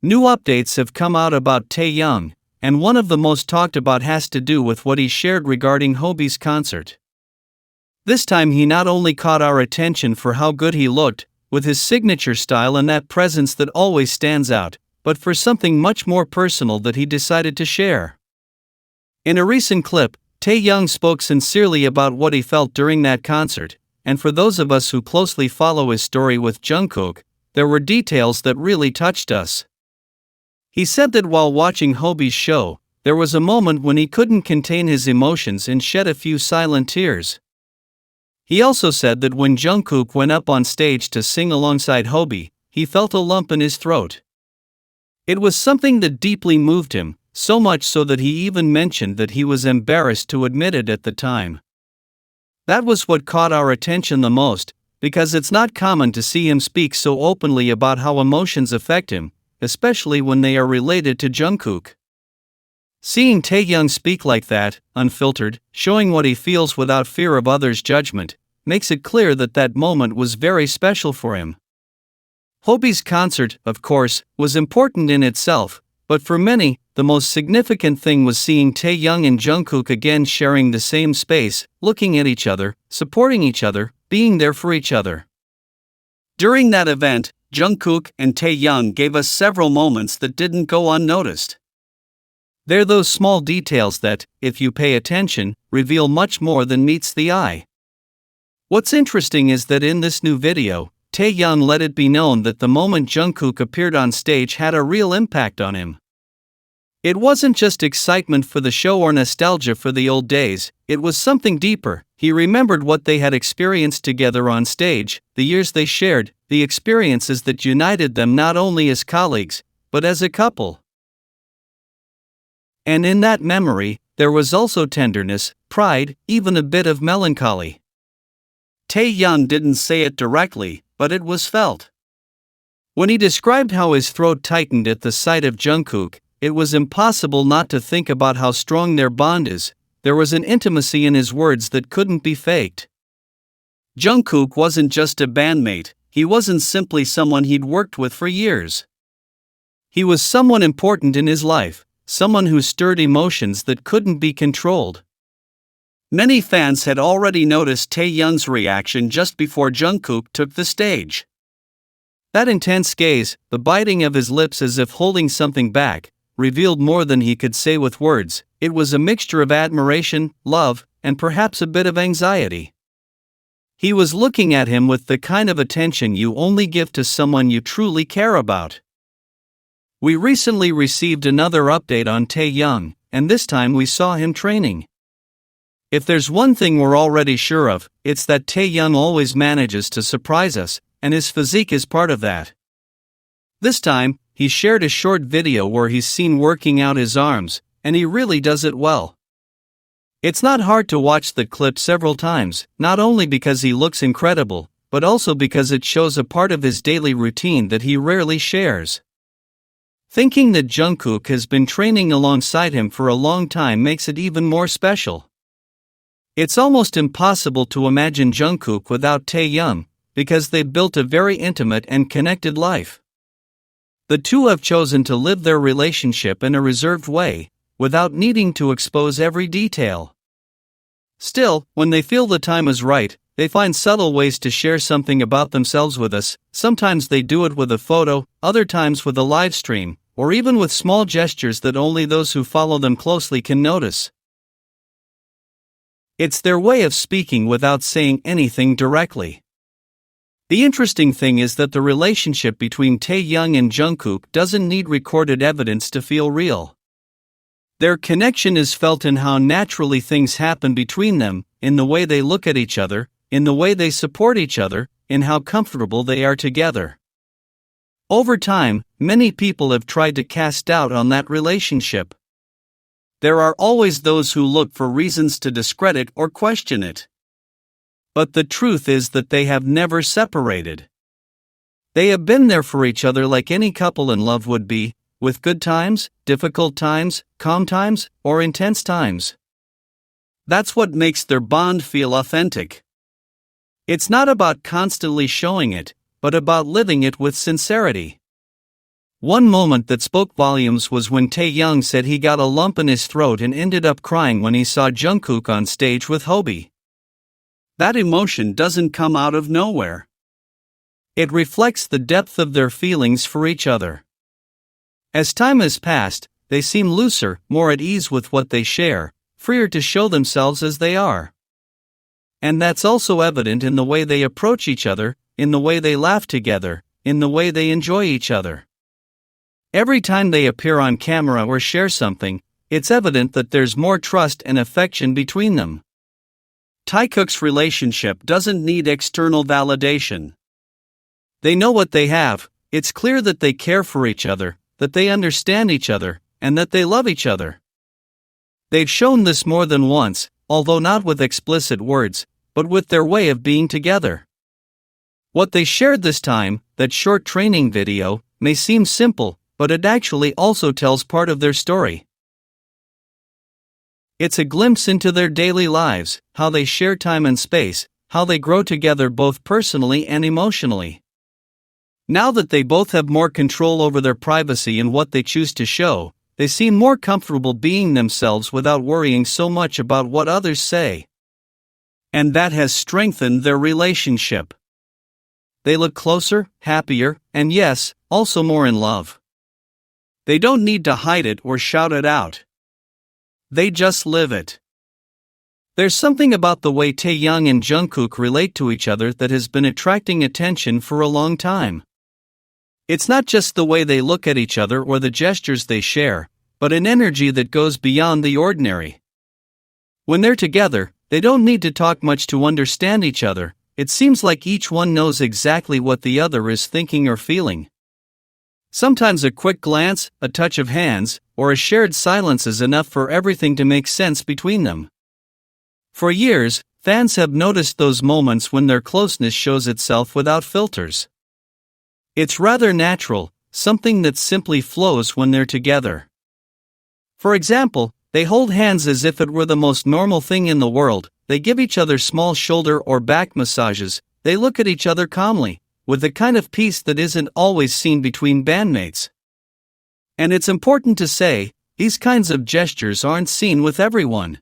New updates have come out about Taehyung, and one of the most talked about has to do with what he shared regarding Hobi's concert. This time he not only caught our attention for how good he looked, with his signature style and that presence that always stands out, but for something much more personal that he decided to share. In a recent clip, Taehyung spoke sincerely about what he felt during that concert, and for those of us who closely follow his story with JUNGKOOK, there were details that really touched us. He said that while watching Hobi's show, there was a moment when he couldn't contain his emotions and shed a few silent tears. He also said that when JUNGKOOK went up on stage to sing alongside Hobi, he felt a lump in his throat. It was something that deeply moved him, so much so that he even mentioned that he was embarrassed to admit it at the time. That was what caught our attention the most, because it's not common to see him speak so openly about how emotions affect him, especially when they are related to JUNGKOOK. Seeing Taehyung speak like that, unfiltered, showing what he feels without fear of others' judgment, makes it clear that that moment was very special for him. Hobi's concert, of course, was important in itself, but for many, the most significant thing was seeing Taehyung and JUNGKOOK again sharing the same space, looking at each other, supporting each other, being there for each other. During that event, JUNGKOOK and Taehyung gave us several moments that didn't go unnoticed. They're those small details that, if you pay attention, reveal much more than meets the eye. What's interesting is that in this new video, Taehyung let it be known that the moment JUNGKOOK appeared on stage had a real impact on him. It wasn't just excitement for the show or nostalgia for the old days, it was something deeper. He remembered what they had experienced together on stage, the years they shared, the experiences that united them not only as colleagues, but as a couple. And in that memory, there was also tenderness, pride, even a bit of melancholy. Taehyung didn't say it directly, but it was felt. When he described how his throat tightened at the sight of JUNGKOOK, it was impossible not to think about how strong their bond is. There was an intimacy in his words that couldn't be faked. JUNGKOOK wasn't just a bandmate, he wasn't simply someone he'd worked with for years. He was someone important in his life, someone who stirred emotions that couldn't be controlled. Many fans had already noticed Taehyung's reaction just before JUNGKOOK took the stage. That intense gaze, the biting of his lips as if holding something back, revealed more than he could say with words. It was a mixture of admiration, love, and perhaps a bit of anxiety. He was looking at him with the kind of attention you only give to someone you truly care about. We recently received another update on Taehyung, and this time we saw him training. If there's one thing we're already sure of, it's that Taehyung always manages to surprise us, and his physique is part of that. This time, he shared a short video where he's seen working out his arms, and he really does it well. It's not hard to watch the clip several times, not only because he looks incredible, but also because it shows a part of his daily routine that he rarely shares. Thinking that JUNGKOOK has been training alongside him for a long time makes it even more special. It's almost impossible to imagine JUNGKOOK without Taehyung, because they've built a very intimate and connected life. The two have chosen to live their relationship in a reserved way, without needing to expose every detail. Still, when they feel the time is right, they find subtle ways to share something about themselves with us. Sometimes they do it with a photo, other times with a live stream, or even with small gestures that only those who follow them closely can notice. It's their way of speaking without saying anything directly. The interesting thing is that the relationship between Taehyung and JUNGKOOK doesn't need recorded evidence to feel real. Their connection is felt in how naturally things happen between them, in the way they look at each other, in the way they support each other, in how comfortable they are together. Over time, many people have tried to cast doubt on that relationship. There are always those who look for reasons to discredit or question it. But the truth is that they have never separated. They have been there for each other like any couple in love would be, with good times, difficult times, calm times, or intense times. That's what makes their bond feel authentic. It's not about constantly showing it, but about living it with sincerity. One moment that spoke volumes was when Taehyung said he got a lump in his throat and ended up crying when he saw Jungkook on stage with Hobi. That emotion doesn't come out of nowhere. It reflects the depth of their feelings for each other. As time has passed, they seem looser, more at ease with what they share, freer to show themselves as they are. And that's also evident in the way they approach each other, in the way they laugh together, in the way they enjoy each other. Every time they appear on camera or share something, it's evident that there's more trust and affection between them. Taekook's relationship doesn't need external validation. They know what they have. It's clear that they care for each other, that they understand each other, and that they love each other. They've shown this more than once, although not with explicit words, but with their way of being together. What they shared this time, that short training video, may seem simple, but it actually also tells part of their story. It's a glimpse into their daily lives, how they share time and space, how they grow together both personally and emotionally. Now that they both have more control over their privacy and what they choose to show, they seem more comfortable being themselves without worrying so much about what others say. And that has strengthened their relationship. They look closer, happier, and yes, also more in love. They don't need to hide it or shout it out. They just live it. There's something about the way Taehyung and Jungkook relate to each other that has been attracting attention for a long time. It's not just the way they look at each other or the gestures they share, but an energy that goes beyond the ordinary. When they're together, they don't need to talk much to understand each other. It seems like each one knows exactly what the other is thinking or feeling. Sometimes a quick glance, a touch of hands, or a shared silence is enough for everything to make sense between them. For years, fans have noticed those moments when their closeness shows itself without filters. It's rather natural, something that simply flows when they're together. For example, they hold hands as if it were the most normal thing in the world, they give each other small shoulder or back massages, they look at each other calmly, with the kind of peace that isn't always seen between bandmates. And it's important to say, these kinds of gestures aren't seen with everyone.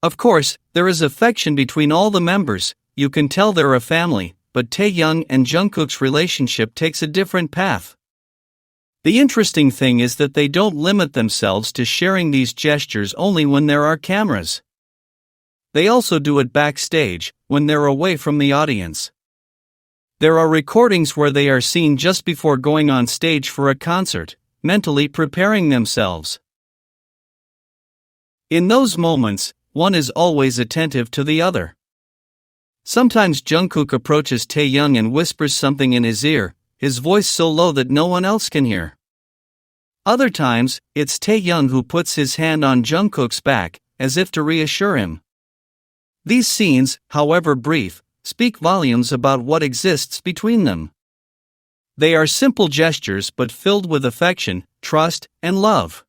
Of course, there is affection between all the members, you can tell they're a family, but Taehyung and Jungkook's relationship takes a different path. The interesting thing is that they don't limit themselves to sharing these gestures only when there are cameras. They also do it backstage, when they're away from the audience. There are recordings where they are seen just before going on stage for a concert, mentally preparing themselves. In those moments, one is always attentive to the other. Sometimes Jungkook approaches Taehyung and whispers something in his ear, his voice so low that no one else can hear. Other times, it's Taehyung who puts his hand on Jungkook's back, as if to reassure him. These scenes, however brief, speak volumes about what exists between them. They are simple gestures but filled with affection, trust, and love.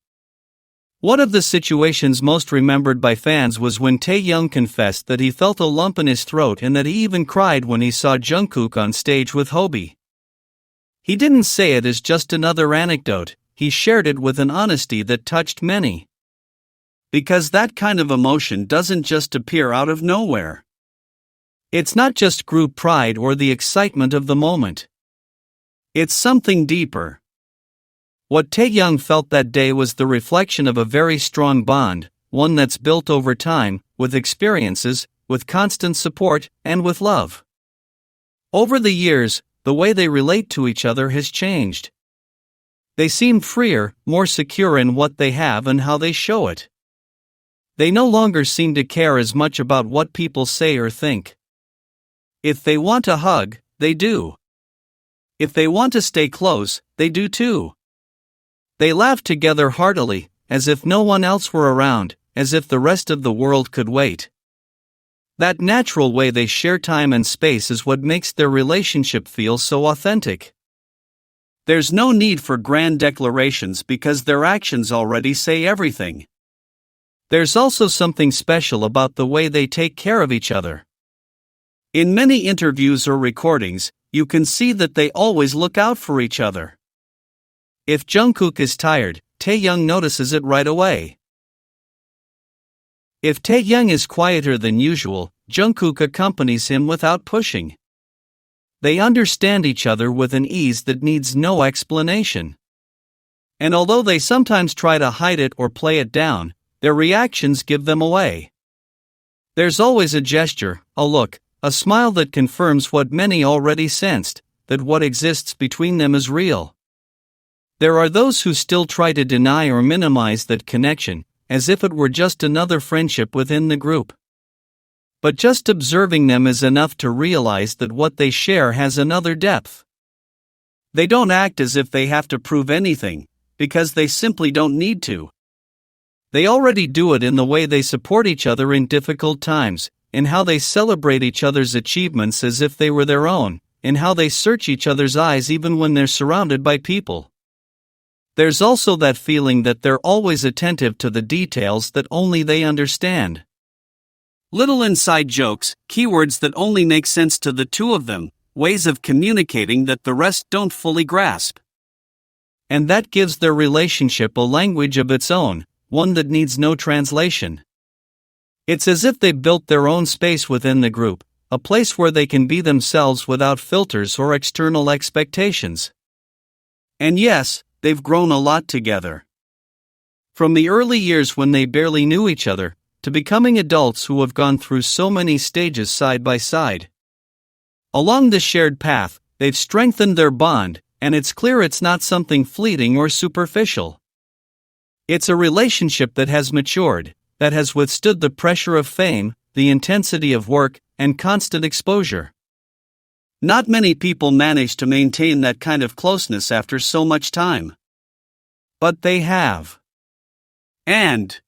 One of the situations most remembered by fans was when Taehyung confessed that he felt a lump in his throat and that he even cried when he saw Jungkook on stage with Hobi. He didn't say it as just another anecdote, he shared it with an honesty that touched many. Because that kind of emotion doesn't just appear out of nowhere. It's not just group pride or the excitement of the moment. It's something deeper. What Taehyung felt that day was the reflection of a very strong bond, one that's built over time, with experiences, with constant support, and with love. Over the years, the way they relate to each other has changed. They seem freer, more secure in what they have and how they show it. They no longer seem to care as much about what people say or think. If they want a hug, they do. If they want to stay close, they do too. They laugh together heartily, as if no one else were around, as if the rest of the world could wait. That natural way they share time and space is what makes their relationship feel so authentic. There's no need for grand declarations because their actions already say everything. There's also something special about the way they take care of each other. In many interviews or recordings, you can see that they always look out for each other. If Jungkook is tired, Taehyung notices it right away. If Taehyung is quieter than usual, Jungkook accompanies him without pushing. They understand each other with an ease that needs no explanation. And although they sometimes try to hide it or play it down, their reactions give them away. There's always a gesture, a look, a smile that confirms what many already sensed, that what exists between them is real. There are those who still try to deny or minimize that connection, as if it were just another friendship within the group. But just observing them is enough to realize that what they share has another depth. They don't act as if they have to prove anything, because they simply don't need to. They already do it in the way they support each other in difficult times, in how they celebrate each other's achievements as if they were their own, in how they search each other's eyes even when they're surrounded by people. There's also that feeling that they're always attentive to the details that only they understand. Little inside jokes, keywords that only make sense to the two of them, ways of communicating that the rest don't fully grasp. And that gives their relationship a language of its own, one that needs no translation. It's as if they've built their own space within the group, a place where they can be themselves without filters or external expectations. And yes, they've grown a lot together. From the early years when they barely knew each other, to becoming adults who have gone through so many stages side by side. Along this shared path, they've strengthened their bond, and it's clear it's not something fleeting or superficial. It's a relationship that has matured, that has withstood the pressure of fame, the intensity of work, and constant exposure. Not many people manage to maintain that kind of closeness after so much time. But they have. And